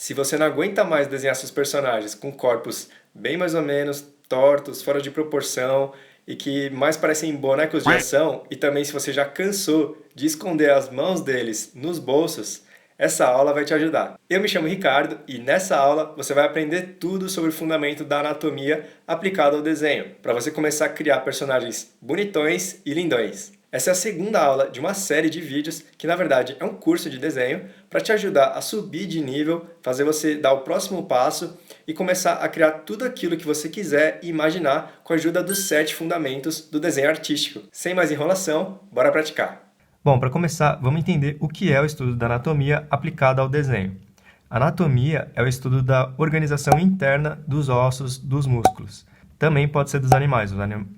Se você não aguenta mais desenhar seus personagens com corpos bem mais ou menos tortos, fora de proporção e que mais parecem bonecos de ação, e também se você já cansou de esconder as mãos deles nos bolsos, essa aula vai te ajudar. Eu me chamo Ricardo e nessa aula você vai aprender tudo sobre o fundamento da anatomia aplicado ao desenho, para você começar a criar personagens bonitões e lindões. Essa é a segunda aula de uma série de vídeos que, na verdade, é um curso de desenho para te ajudar a subir de nível, fazer você dar o próximo passo e começar a criar tudo aquilo que você quiser e imaginar com a ajuda dos 7 fundamentos do desenho artístico. Sem mais enrolação, bora praticar! Bom, para começar, vamos entender o que é o estudo da anatomia aplicado ao desenho. Anatomia é o estudo da organização interna dos ossos, dos músculos. Também pode ser dos animais.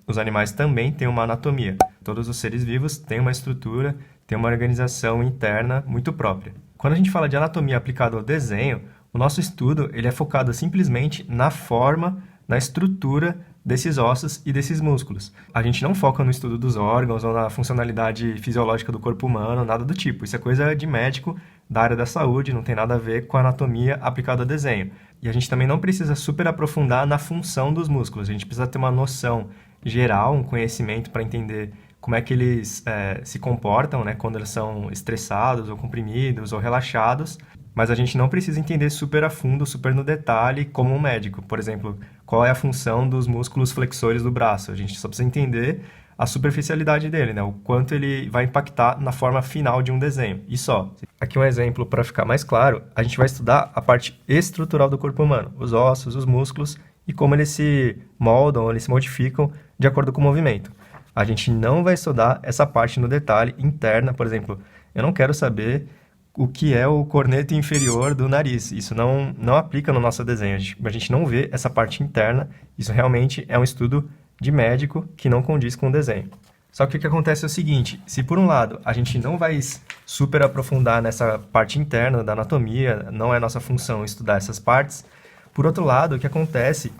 Os animais também têm uma anatomia. Todos os seres vivos têm uma estrutura, têm uma organização interna muito própria. Quando a gente fala de anatomia aplicada ao desenho, o nosso estudo ele é focado simplesmente na forma, na estrutura desses ossos e desses músculos. A gente não foca no estudo dos órgãos ou na funcionalidade fisiológica do corpo humano, nada do tipo. Isso é coisa de médico da área da saúde, não tem nada a ver com a anatomia aplicada ao desenho. E a gente também não precisa super aprofundar na função dos músculos. A gente precisa ter uma noção geral, um conhecimento para entender como é que eles se comportam, né, quando eles são estressados, ou comprimidos, ou relaxados. Mas a gente não precisa entender super a fundo, super no detalhe, como um médico. Por exemplo, qual é a função dos músculos flexores do braço. A gente só precisa entender a superficialidade dele, né? O quanto ele vai impactar na forma final de um desenho. E só. Aqui um exemplo para ficar mais claro. A gente vai estudar a parte estrutural do corpo humano. Os ossos, os músculos e como eles se moldam, eles se modificam de acordo com o movimento. A gente não vai estudar essa parte no detalhe interna. Por exemplo, eu não quero saber o que é o corneto inferior do nariz. Isso não aplica no nosso desenho. A gente não vê essa parte interna. Isso realmente é um estudo de médico que não condiz com o desenho. Só que o que acontece é o seguinte, se por um lado a gente não vai super aprofundar nessa parte interna da anatomia, não é nossa função estudar essas partes, por outro lado, o que acontece,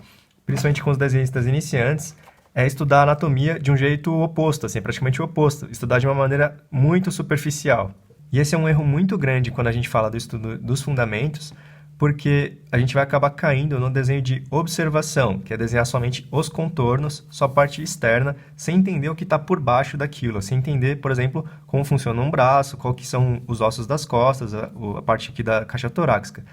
principalmente com os desenhistas iniciantes, é estudar a anatomia de um jeito oposto, assim, praticamente o oposto, estudar de uma maneira muito superficial. E esse é um erro muito grande quando a gente fala do estudo dos fundamentos, porque a gente vai acabar caindo no desenho de observação, que é desenhar somente os contornos, só a parte externa, sem entender o que está por baixo daquilo, sem entender, por exemplo, como funciona um braço, qual que são os ossos das costas, a parte aqui da caixa torácica.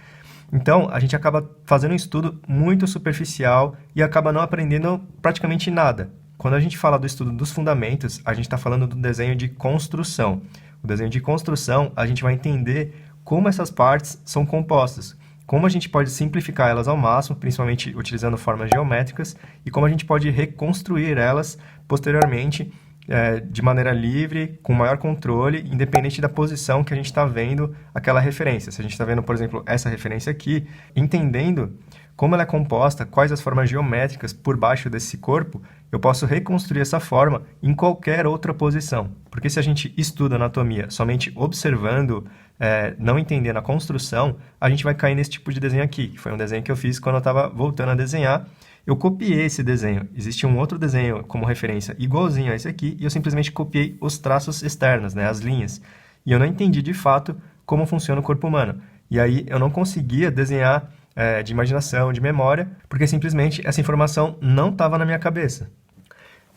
Então, a gente acaba fazendo um estudo muito superficial e acaba não aprendendo praticamente nada. Quando a gente fala do estudo dos fundamentos, a gente está falando do desenho de construção. O desenho de construção, a gente vai entender como essas partes são compostas, como a gente pode simplificar elas ao máximo, principalmente utilizando formas geométricas, e como a gente pode reconstruir elas posteriormente de maneira livre, com maior controle, independente da posição que a gente está vendo aquela referência. Se a gente está vendo, por exemplo, essa referência aqui, entendendo como ela é composta, quais as formas geométricas por baixo desse corpo, eu posso reconstruir essa forma em qualquer outra posição. Porque se a gente estuda anatomia somente observando, não entendendo a construção, a gente vai cair nesse tipo de desenho aqui, que foi um desenho que eu fiz quando eu estava voltando a desenhar. Eu copiei esse desenho. Existia um outro desenho como referência igualzinho a esse aqui, e eu simplesmente copiei os traços externos, né, as linhas. E eu não entendi de fato como funciona o corpo humano. E aí eu não conseguia desenhar de imaginação, de memória, porque simplesmente essa informação não estava na minha cabeça.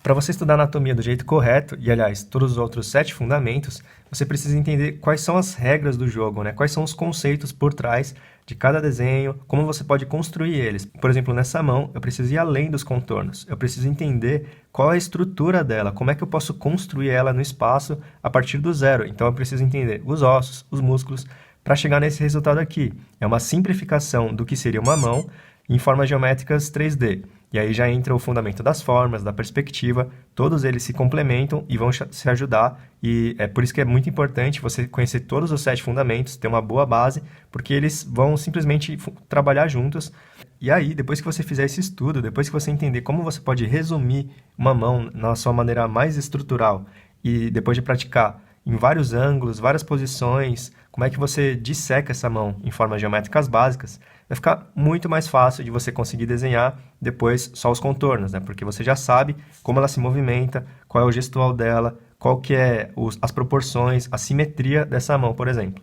Para você estudar anatomia do jeito correto, e aliás, todos os outros 7 fundamentos, você precisa entender quais são as regras do jogo, né? Quais são os conceitos por trás de cada desenho, como você pode construir eles. Por exemplo, nessa mão, eu preciso ir além dos contornos. Eu preciso entender qual é a estrutura dela, como é que eu posso construir ela no espaço a partir do zero. Então, eu preciso entender os ossos, os músculos, para chegar nesse resultado aqui. É uma simplificação do que seria uma mão em formas geométricas 3D. E aí já entra o fundamento das formas, da perspectiva, todos eles se complementam e vão se ajudar, e é por isso que é muito importante você conhecer todos os 7 fundamentos, ter uma boa base, porque eles vão simplesmente trabalhar juntos. E aí, depois que você fizer esse estudo, depois que você entender como você pode resumir uma mão na sua maneira mais estrutural, e depois de praticar em vários ângulos, várias posições, como é que você disseca essa mão em formas geométricas básicas, vai ficar muito mais fácil de você conseguir desenhar depois só os contornos, né? Porque você já sabe como ela se movimenta, qual é o gestual dela, qual que é as proporções, a simetria dessa mão, por exemplo.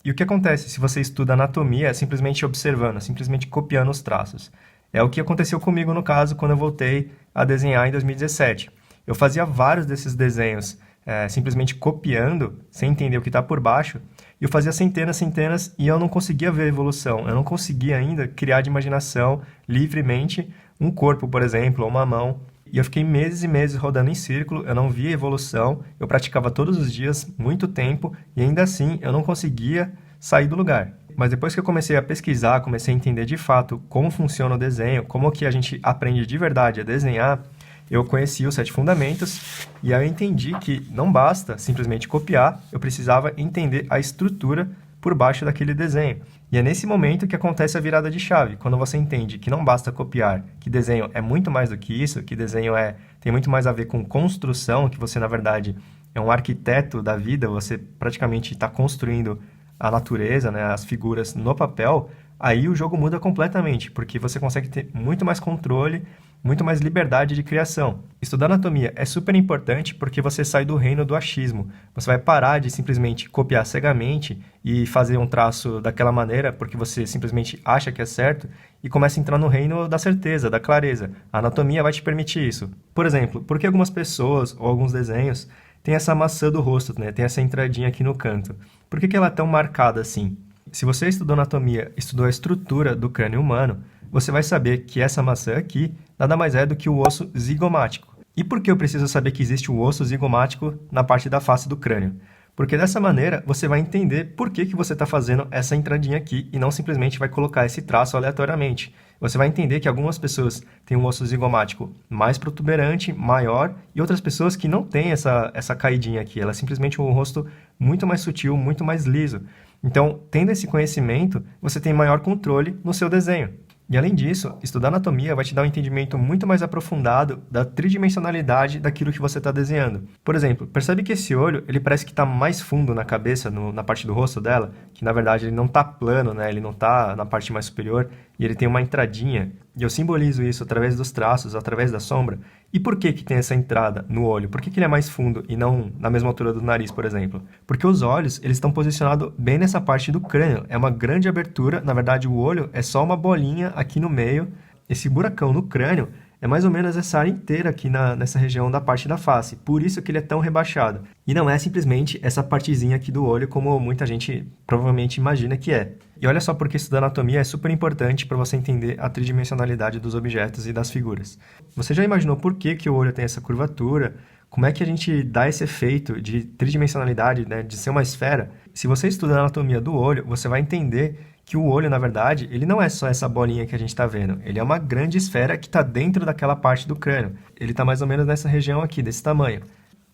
E o que acontece se você estuda anatomia simplesmente observando, simplesmente copiando os traços? É o que aconteceu comigo no caso quando eu voltei a desenhar em 2017. Eu fazia vários desses desenhos simplesmente copiando, sem entender o que está por baixo, e eu fazia centenas, e eu não conseguia ver a evolução, eu não conseguia ainda criar de imaginação livremente um corpo, por exemplo, ou uma mão. E eu fiquei meses e meses rodando em círculo, eu não via evolução, eu praticava todos os dias, muito tempo, e ainda assim eu não conseguia sair do lugar. Mas depois que eu comecei a pesquisar, comecei a entender de fato como funciona o desenho, como que a gente aprende de verdade a desenhar, eu conheci os 7 fundamentos e aí eu entendi que não basta simplesmente copiar, eu precisava entender a estrutura por baixo daquele desenho. E é nesse momento que acontece a virada de chave, quando você entende que não basta copiar, que desenho é muito mais do que isso, que desenho tem muito mais a ver com construção, que você, na verdade, é um arquiteto da vida, você praticamente está construindo a natureza, né, as figuras no papel, aí o jogo muda completamente, porque você consegue ter muito mais controle, muito mais liberdade de criação. Estudar anatomia é super importante porque você sai do reino do achismo. Você vai parar de simplesmente copiar cegamente e fazer um traço daquela maneira porque você simplesmente acha que é certo e começa a entrar no reino da certeza, da clareza. A anatomia vai te permitir isso. Por exemplo, por que algumas pessoas ou alguns desenhos têm essa maçã do rosto, né? Tem essa entradinha aqui no canto? Por que ela é tão marcada assim? Se você estudou anatomia, estudou a estrutura do crânio humano, você vai saber que essa maçã aqui nada mais é do que o osso zigomático. E por que eu preciso saber que existe o osso zigomático na parte da face do crânio? Porque dessa maneira você vai entender por que você está fazendo essa entradinha aqui e não simplesmente vai colocar esse traço aleatoriamente. Você vai entender que algumas pessoas têm um osso zigomático mais protuberante, maior, e outras pessoas que não têm essa caidinha aqui. Ela é simplesmente um rosto muito mais sutil, muito mais liso. Então, tendo esse conhecimento, você tem maior controle no seu desenho. E além disso, estudar anatomia vai te dar um entendimento muito mais aprofundado da tridimensionalidade daquilo que você está desenhando. Por exemplo, percebe que esse olho ele parece que está mais fundo na cabeça, na parte do rosto dela, que na verdade ele não está plano, né? Ele não está na parte mais superior e ele tem uma entradinha. E eu simbolizo isso através dos traços, através da sombra. E por que tem essa entrada no olho? Por que ele é mais fundo e não na mesma altura do nariz, por exemplo? Porque os olhos eles estão posicionados bem nessa parte do crânio. É uma grande abertura. Na verdade, o olho é só uma bolinha aqui no meio. Esse buracão no crânio é mais ou menos essa área inteira aqui nessa região da parte da face. Por isso que ele é tão rebaixado. E não é simplesmente essa partezinha aqui do olho, como muita gente provavelmente imagina que é. E olha só porque estudar anatomia é super importante para você entender a tridimensionalidade dos objetos e das figuras. Você já imaginou por que o olho tem essa curvatura? Como é que a gente dá esse efeito de tridimensionalidade, né, de ser uma esfera? Se você estuda a anatomia do olho, você vai entender que o olho, na verdade, ele não é só essa bolinha que a gente está vendo. Ele é uma grande esfera que está dentro daquela parte do crânio. Ele está mais ou menos nessa região aqui, desse tamanho.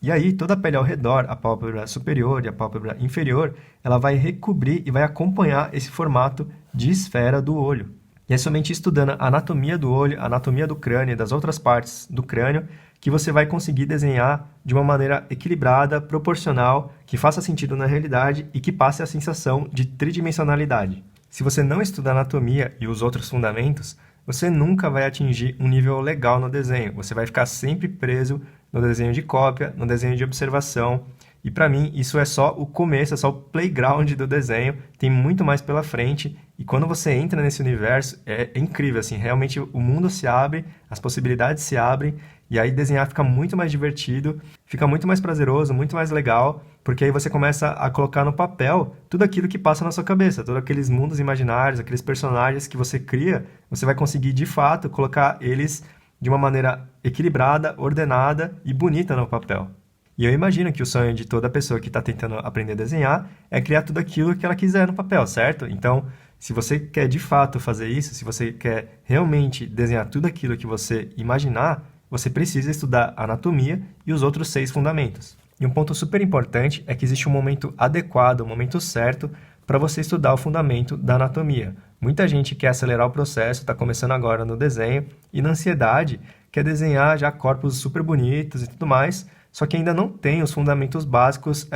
E aí, toda a pele ao redor, a pálpebra superior e a pálpebra inferior, ela vai recobrir e vai acompanhar esse formato de esfera do olho. E é somente estudando a anatomia do olho, a anatomia do crânio e das outras partes do crânio que você vai conseguir desenhar de uma maneira equilibrada, proporcional, que faça sentido na realidade e que passe a sensação de tridimensionalidade. Se você não estuda anatomia e os outros fundamentos, você nunca vai atingir um nível legal no desenho. Você vai ficar sempre preso no desenho de cópia, no desenho de observação. E para mim, isso é só o começo, é só o playground do desenho. Tem muito mais pela frente. E quando você entra nesse universo, é incrível, assim. Realmente o mundo se abre, as possibilidades se abrem. E aí desenhar fica muito mais divertido, fica muito mais prazeroso, muito mais legal. Porque aí você começa a colocar no papel tudo aquilo que passa na sua cabeça. Todos aqueles mundos imaginários, aqueles personagens que você cria, você vai conseguir, de fato, colocar eles de uma maneira equilibrada, ordenada e bonita no papel. E eu imagino que o sonho de toda pessoa que está tentando aprender a desenhar é criar tudo aquilo que ela quiser no papel, certo? Então, se você quer de fato fazer isso, se você quer realmente desenhar tudo aquilo que você imaginar, você precisa estudar anatomia e os outros 6 fundamentos. E um ponto super importante é que existe um momento adequado, um momento certo para você estudar o fundamento da anatomia. Muita gente quer acelerar o processo, está começando agora no desenho, e na ansiedade quer desenhar já corpos super bonitos e tudo mais, só que ainda não tem os fundamentos básicos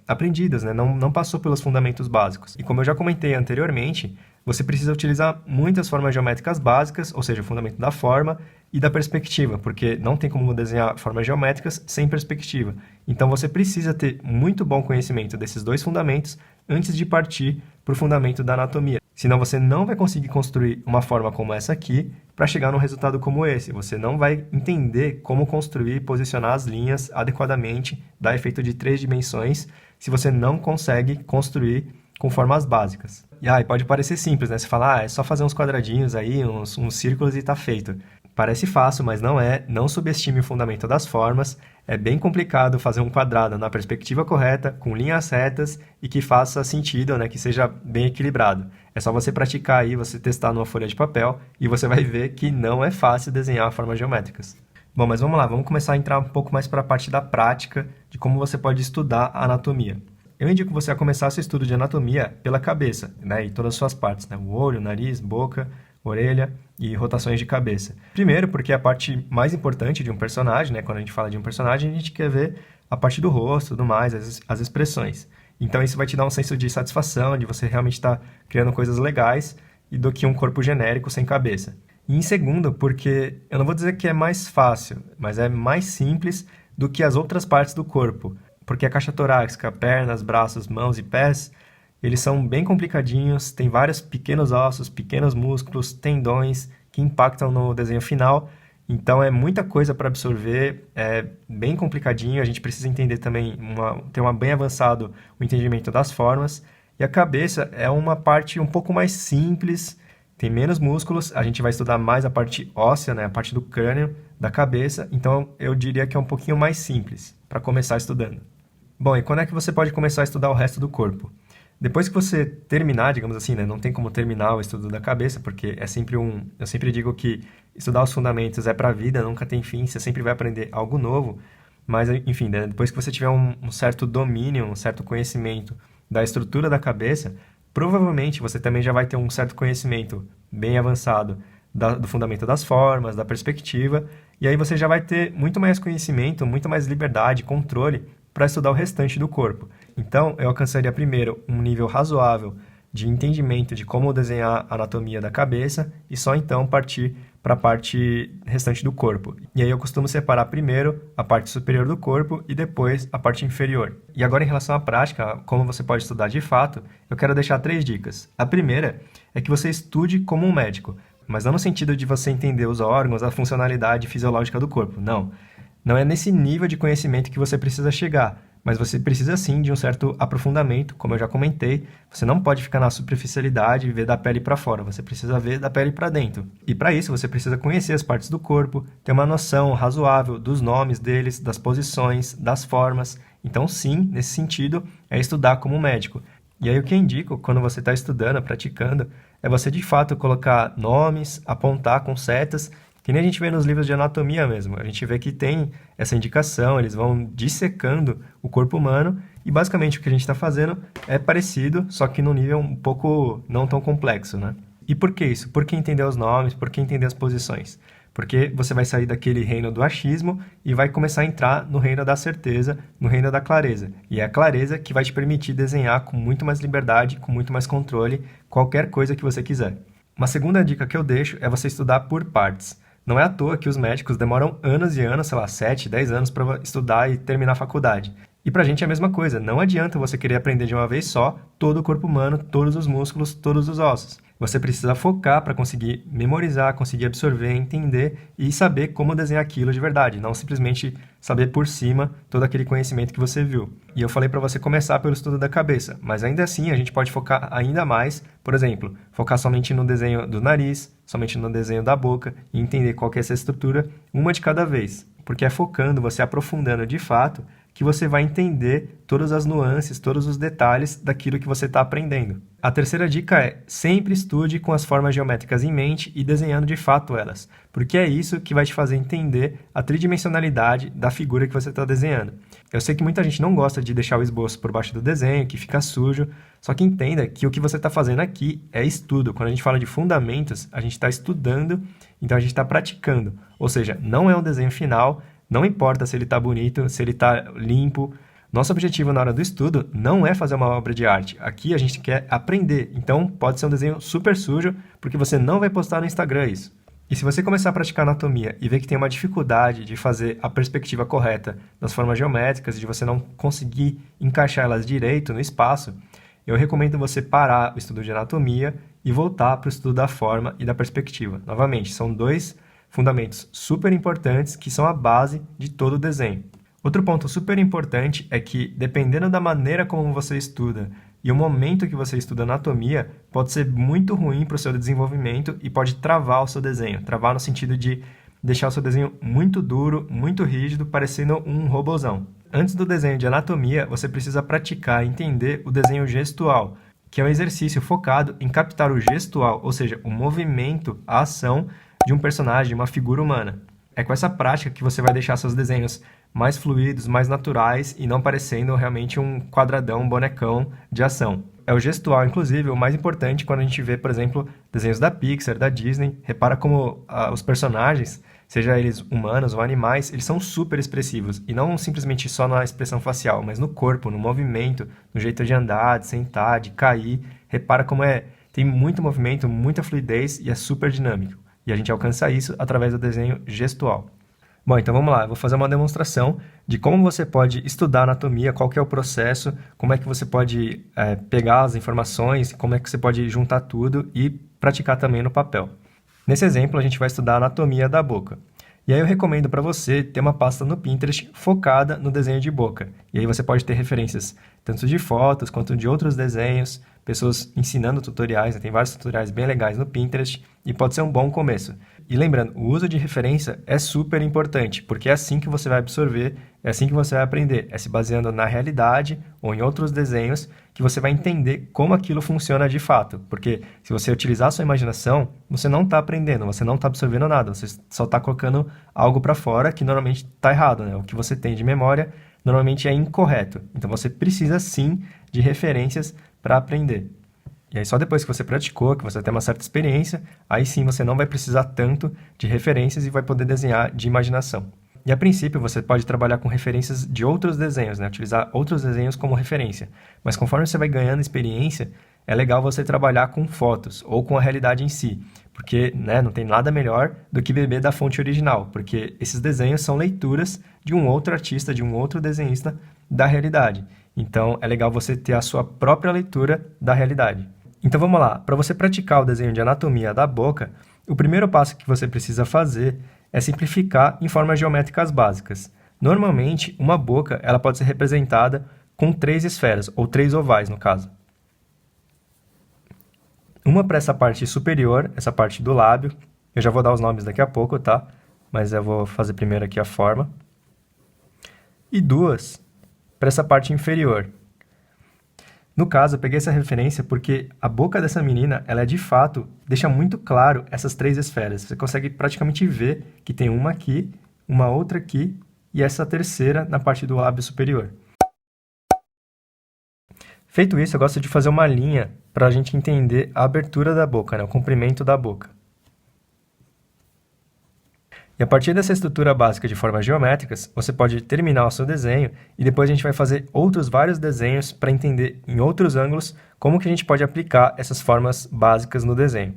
aprendidos, né? Não passou pelos fundamentos básicos. E como eu já comentei anteriormente, você precisa utilizar muitas formas geométricas básicas, ou seja, o fundamento da forma e da perspectiva, porque não tem como desenhar formas geométricas sem perspectiva. Então você precisa ter muito bom conhecimento desses 2 fundamentos antes de partir para o fundamento da anatomia. Senão você não vai conseguir construir uma forma como essa aqui para chegar num resultado como esse. Você não vai entender como construir e posicionar as linhas adequadamente, dar efeito de 3 dimensões, se você não consegue construir com formas básicas. E pode parecer simples, né? Você fala, é só fazer uns quadradinhos aí, uns círculos e tá feito. Parece fácil, mas não é. Não subestime o fundamento das formas. É bem complicado fazer um quadrado na perspectiva correta, com linhas retas e que faça sentido, né? Que seja bem equilibrado. É só você praticar aí, você testar numa folha de papel e você vai ver que não é fácil desenhar formas geométricas. Bom, mas vamos lá, vamos começar a entrar um pouco mais para a parte da prática de como você pode estudar a anatomia. Eu indico você a começar seu estudo de anatomia pela cabeça, né? E todas as suas partes, né? O olho, nariz, boca, orelha e rotações de cabeça. Primeiro, porque é a parte mais importante de um personagem, né? Quando a gente fala de um personagem, a gente quer ver a parte do rosto, tudo mais, as expressões. Então isso vai te dar um senso de satisfação, de você realmente estar criando coisas legais e do que um corpo genérico sem cabeça. E em segundo, porque eu não vou dizer que é mais fácil, mas é mais simples do que as outras partes do corpo. Porque a caixa torácica, pernas, braços, mãos e pés, eles são bem complicadinhos, tem vários pequenos ossos, pequenos músculos, tendões que impactam no desenho final. Então é muita coisa para absorver, é bem complicadinho, a gente precisa entender também, ter bem avançado o entendimento das formas. E a cabeça é uma parte um pouco mais simples, tem menos músculos, a gente vai estudar mais a parte óssea, né, a parte do crânio, da cabeça, então eu diria que é um pouquinho mais simples para começar estudando. Bom, e quando é que você pode começar a estudar o resto do corpo? Depois que você terminar, digamos assim, né, não tem como terminar o estudo da cabeça, porque é sempre eu sempre digo que estudar os fundamentos é para a vida, nunca tem fim, você sempre vai aprender algo novo, mas, enfim, né, depois que você tiver um certo domínio, um certo conhecimento da estrutura da cabeça, provavelmente você também já vai ter um certo conhecimento bem avançado do fundamento das formas, da perspectiva, e aí você já vai ter muito mais conhecimento, muito mais liberdade, controle para estudar o restante do corpo. Então, eu alcançaria primeiro um nível razoável de entendimento de como desenhar a anatomia da cabeça e só então partir para a parte restante do corpo. E aí eu costumo separar primeiro a parte superior do corpo e depois a parte inferior. E agora em relação à prática, como você pode estudar de fato, eu quero deixar 3 dicas. A primeira é que você estude como um médico, mas não no sentido de você entender os órgãos, a funcionalidade fisiológica do corpo, não. Não é nesse nível de conhecimento que você precisa chegar, mas você precisa sim de um certo aprofundamento, como eu já comentei. Você não pode ficar na superficialidade e ver da pele para fora, você precisa ver da pele para dentro. E para isso você precisa conhecer as partes do corpo, ter uma noção razoável dos nomes deles, das posições, das formas. Então sim, nesse sentido, é estudar como médico. E aí o que eu indico quando você está estudando, praticando, é você de fato colocar nomes, apontar com setas, que nem a gente vê nos livros de anatomia mesmo. A gente vê que tem essa indicação, eles vão dissecando o corpo humano e basicamente o que a gente está fazendo é parecido, só que num nível um pouco não tão complexo, né? E por que isso? Por que entender os nomes? Por que entender as posições? Porque você vai sair daquele reino do achismo e vai começar a entrar no reino da certeza, no reino da clareza. E é a clareza que vai te permitir desenhar com muito mais liberdade, com muito mais controle, qualquer coisa que você quiser. Uma segunda dica que eu deixo é você estudar por partes. Não é à toa que os médicos demoram anos e anos, 7, 10 anos para estudar e terminar a faculdade. E pra gente é a mesma coisa, não adianta você querer aprender de uma vez só todo o corpo humano, todos os músculos, todos os ossos. Você precisa focar para conseguir memorizar, conseguir absorver, entender e saber como desenhar aquilo de verdade, não simplesmente saber por cima todo aquele conhecimento que você viu. E eu falei para você começar pelo estudo da cabeça, mas ainda assim a gente pode focar ainda mais, por exemplo, focar somente no desenho do nariz, somente no desenho da boca e entender qual que é essa estrutura, uma de cada vez. Porque é focando, você aprofundando de fato, que você vai entender todas as nuances, todos os detalhes daquilo que você está aprendendo. A terceira dica é, sempre estude com as formas geométricas em mente e desenhando de fato elas, porque é isso que vai te fazer entender a tridimensionalidade da figura que você está desenhando. Eu sei que muita gente não gosta de deixar o esboço por baixo do desenho, que fica sujo, só que entenda que o que você está fazendo aqui é estudo. Quando a gente fala de fundamentos, a gente está estudando, então a gente está praticando. Ou seja, não é um desenho final, não importa se ele está bonito, se ele está limpo. Nosso objetivo na hora do estudo não é fazer uma obra de arte. Aqui a gente quer aprender. Então pode ser um desenho super sujo, porque você não vai postar no Instagram isso. E se você começar a praticar anatomia e ver que tem uma dificuldade de fazer a perspectiva correta das formas geométricas e de você não conseguir encaixar elas direito no espaço, eu recomendo você parar o estudo de anatomia e voltar para o estudo da forma e da perspectiva. Novamente, são dois fundamentos super importantes que são a base de todo o desenho. Outro ponto super importante é que, dependendo da maneira como você estuda e o momento que você estuda anatomia, pode ser muito ruim para o seu desenvolvimento e pode travar o seu desenho. Travar no sentido de deixar o seu desenho muito duro, muito rígido, parecendo um robozão. Antes do desenho de anatomia, você precisa praticar e entender o desenho gestual, que é um exercício focado em captar o gestual, ou seja, o movimento, a ação de um personagem, de uma figura humana. É com essa prática que você vai deixar seus desenhos mais fluidos, mais naturais e não parecendo realmente um quadradão, um bonecão de ação. É o gestual, inclusive, o mais importante quando a gente vê, por exemplo, desenhos da Pixar, da Disney. Repara como os personagens, seja eles humanos ou animais, eles são super expressivos. E não simplesmente só na expressão facial, mas no corpo, no movimento, no jeito de andar, de sentar, de cair. Repara como tem muito movimento, muita fluidez e é super dinâmico. E a gente alcança isso através do desenho gestual. Bom, então vamos lá, eu vou fazer uma demonstração de como você pode estudar anatomia, qual que é o processo, como é que você pode pegar as informações, como é que você pode juntar tudo e praticar também no papel. Nesse exemplo, a gente vai estudar a anatomia da boca. E aí eu recomendo para você ter uma pasta no Pinterest focada no desenho de boca. E aí você pode ter referências tanto de fotos quanto de outros desenhos, pessoas ensinando tutoriais, tem vários tutoriais bem legais no Pinterest e pode ser um bom começo. E lembrando, o uso de referência é super importante, porque é assim que você vai absorver, é assim que você vai aprender, é se baseando na realidade ou em outros desenhos que você vai entender como aquilo funciona de fato. Porque se você utilizar a sua imaginação, você não está aprendendo, você não está absorvendo nada, você só está colocando algo para fora que normalmente está errado, né? O que você tem de memória normalmente é incorreto. Então você precisa sim de referências para aprender. E aí só depois que você praticou, que você tem uma certa experiência, aí sim você não vai precisar tanto de referências e vai poder desenhar de imaginação. E a princípio você pode trabalhar com referências de outros desenhos, né? Utilizar outros desenhos como referência. Mas conforme você vai ganhando experiência, é legal você trabalhar com fotos ou com a realidade em si. Porque não tem nada melhor do que beber da fonte original, porque esses desenhos são leituras de um outro artista, de um outro desenhista da realidade. Então é legal você ter a sua própria leitura da realidade. Então vamos lá, para você praticar o desenho de anatomia da boca, o primeiro passo que você precisa fazer é simplificar em formas geométricas básicas. Normalmente, uma boca ela pode ser representada com 3 esferas, ou 3 ovais no caso. Uma para essa parte superior, essa parte do lábio, eu já vou dar os nomes daqui a pouco, tá? Mas eu vou fazer primeiro aqui a forma. E 2 para essa parte inferior. No caso, eu peguei essa referência porque a boca dessa menina, ela de fato, deixa muito claro essas 3 esferas. Você consegue praticamente ver que tem uma aqui, uma outra aqui e essa terceira na parte do lábio superior. Feito isso, eu gosto de fazer uma linha para a gente entender a abertura da boca, né? O comprimento da boca. E a partir dessa estrutura básica de formas geométricas, você pode terminar o seu desenho e depois a gente vai fazer vários desenhos para entender em outros ângulos como que a gente pode aplicar essas formas básicas no desenho.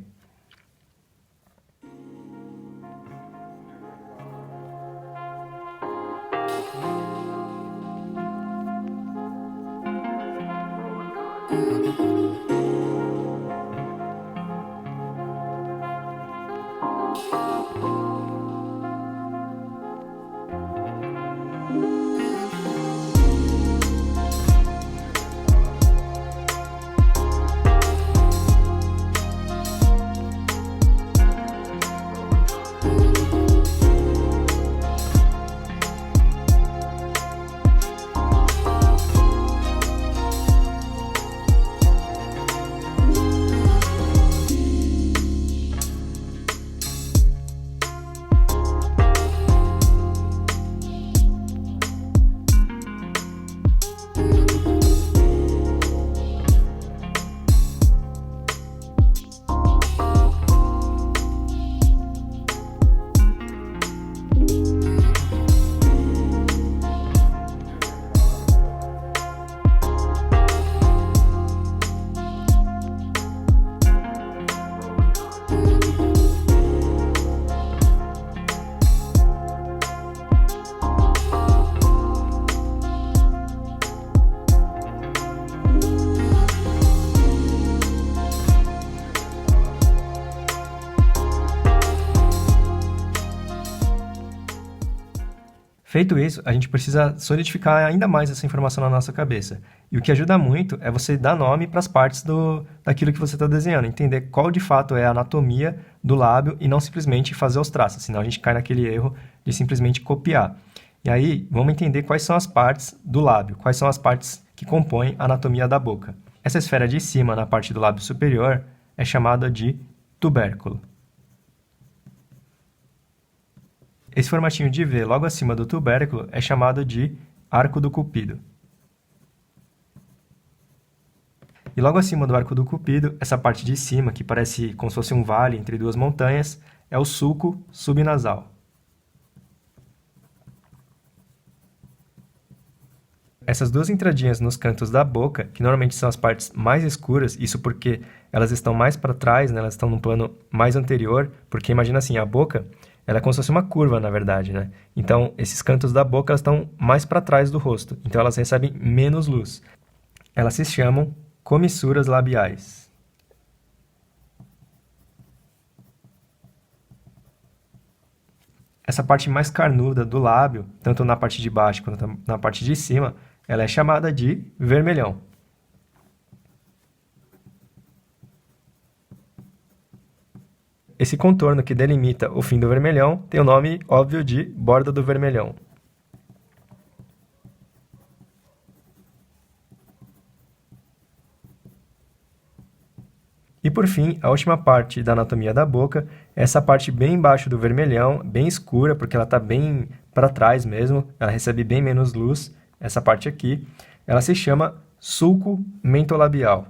Feito isso, a gente precisa solidificar ainda mais essa informação na nossa cabeça. E o que ajuda muito é você dar nome para as partes daquilo que você está desenhando, entender qual de fato é a anatomia do lábio e não simplesmente fazer os traços, senão a gente cai naquele erro de simplesmente copiar. E aí, vamos entender quais são as partes do lábio, quais são as partes que compõem a anatomia da boca. Essa esfera de cima, na parte do lábio superior, é chamada de tubérculo. Esse formatinho de V logo acima do tubérculo é chamado de arco do cupido. E logo acima do arco do cupido, essa parte de cima, que parece como se fosse um vale entre duas montanhas, é o sulco subnasal. Essas duas entradinhas nos cantos da boca, que normalmente são as partes mais escuras, isso porque elas estão mais para trás, né? Elas estão num plano mais anterior, porque imagina assim, a boca, ela é como se fosse uma curva, na verdade, né? Então, esses cantos da boca elas estão mais para trás do rosto, então elas recebem menos luz. Elas se chamam comissuras labiais. Essa parte mais carnuda do lábio, tanto na parte de baixo quanto na parte de cima, ela é chamada de vermelhão. Esse contorno que delimita o fim do vermelhão tem o nome óbvio de borda do vermelhão. E por fim, a última parte da anatomia da boca é essa parte bem embaixo do vermelhão, bem escura, porque ela está bem para trás mesmo, ela recebe bem menos luz, essa parte aqui. Ela se chama sulco mentolabial.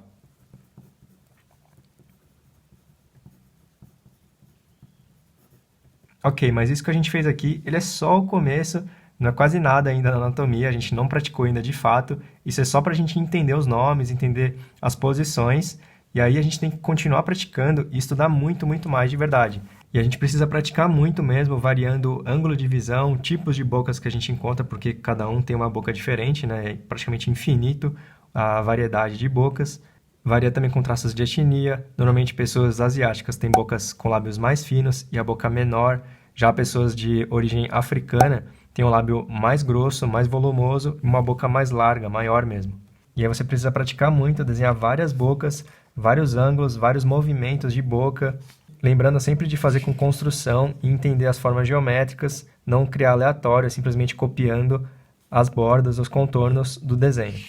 Ok, mas isso que a gente fez aqui, ele é só o começo, não é quase nada ainda na anatomia, a gente não praticou ainda de fato, isso é só para a gente entender os nomes, entender as posições, e aí a gente tem que continuar praticando e estudar muito, muito mais de verdade. E a gente precisa praticar muito mesmo, variando ângulo de visão, tipos de bocas que a gente encontra, porque cada um tem uma boca diferente, né? É praticamente infinito a variedade de bocas. Varia também com traços de etnia. Normalmente pessoas asiáticas têm bocas com lábios mais finos e a boca menor. Já pessoas de origem africana têm um lábio mais grosso, mais volumoso e uma boca mais larga, maior mesmo. E aí você precisa praticar muito, desenhar várias bocas, vários ângulos, vários movimentos de boca, lembrando sempre de fazer com construção e entender as formas geométricas, não criar aleatório, simplesmente copiando as bordas, os contornos do desenho.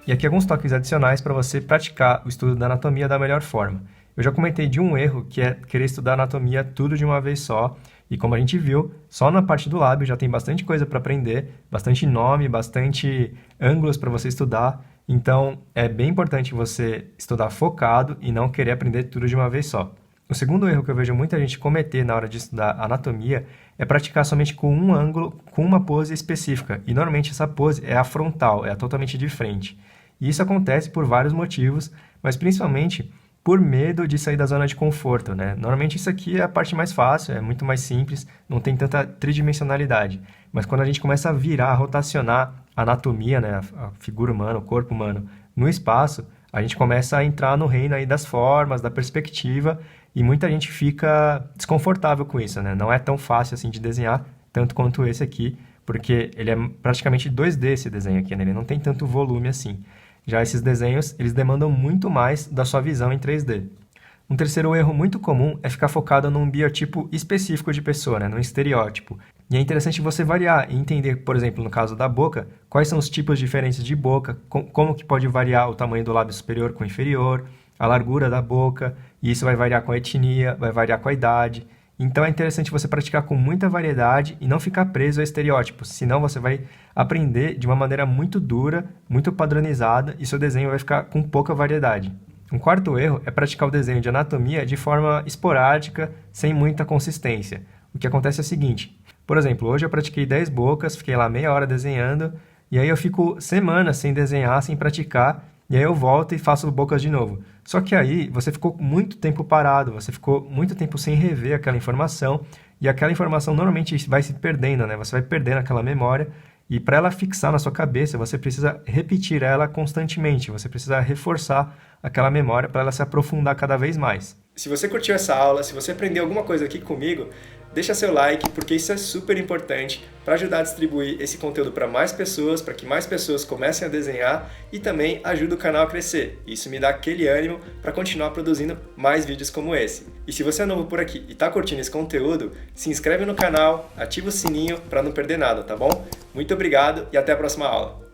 E aqui alguns toques adicionais para você praticar o estudo da anatomia da melhor forma. Eu já comentei de um erro, que é querer estudar anatomia tudo de uma vez só, e como a gente viu, só na parte do lábio já tem bastante coisa para aprender, bastante nome, bastante ângulos para você estudar, então é bem importante você estudar focado e não querer aprender tudo de uma vez só. O segundo erro que eu vejo muita gente cometer na hora de estudar anatomia é praticar somente com um ângulo, com uma pose específica, e normalmente essa pose é a frontal, é a totalmente de frente. E isso acontece por vários motivos, mas principalmente por medo de sair da zona de conforto, né? Normalmente isso aqui é a parte mais fácil, é muito mais simples, não tem tanta tridimensionalidade. Mas quando a gente começa a virar, a rotacionar a anatomia, né, a figura humana, o corpo humano no espaço, a gente começa a entrar no reino aí das formas, da perspectiva, e muita gente fica desconfortável com isso, né? Não é tão fácil assim de desenhar, tanto quanto esse aqui, porque ele é praticamente 2D esse desenho aqui, né? Ele não tem tanto volume assim. Já esses desenhos, eles demandam muito mais da sua visão em 3D. Um terceiro erro muito comum é ficar focado num biotipo específico de pessoa, né? Num estereótipo. E é interessante você variar e entender, por exemplo, no caso da boca, quais são os tipos diferentes de boca, como que pode variar o tamanho do lábio superior com o inferior, a largura da boca, e isso vai variar com a etnia, vai variar com a idade. Então é interessante você praticar com muita variedade e não ficar preso a estereótipos, senão você vai aprender de uma maneira muito dura, muito padronizada e seu desenho vai ficar com pouca variedade. Um quarto erro é praticar o desenho de anatomia de forma esporádica, sem muita consistência. O que acontece é o seguinte, por exemplo, hoje eu pratiquei 10 bocas, fiquei lá meia hora desenhando, e aí eu fico semanas sem desenhar, sem praticar, e aí eu volto e faço bocas de novo. Só que aí você ficou muito tempo parado, você ficou muito tempo sem rever aquela informação, e aquela informação normalmente vai se perdendo, né? Você vai perdendo aquela memória, e para ela fixar na sua cabeça, você precisa repetir ela constantemente, você precisa reforçar aquela memória para ela se aprofundar cada vez mais. Se você curtiu essa aula, se você aprendeu alguma coisa aqui comigo, deixa seu like, porque isso é super importante para ajudar a distribuir esse conteúdo para mais pessoas, para que mais pessoas comecem a desenhar e também ajuda o canal a crescer. Isso me dá aquele ânimo para continuar produzindo mais vídeos como esse. E se você é novo por aqui e está curtindo esse conteúdo, se inscreve no canal, ativa o sininho para não perder nada, tá bom? Muito obrigado e até a próxima aula!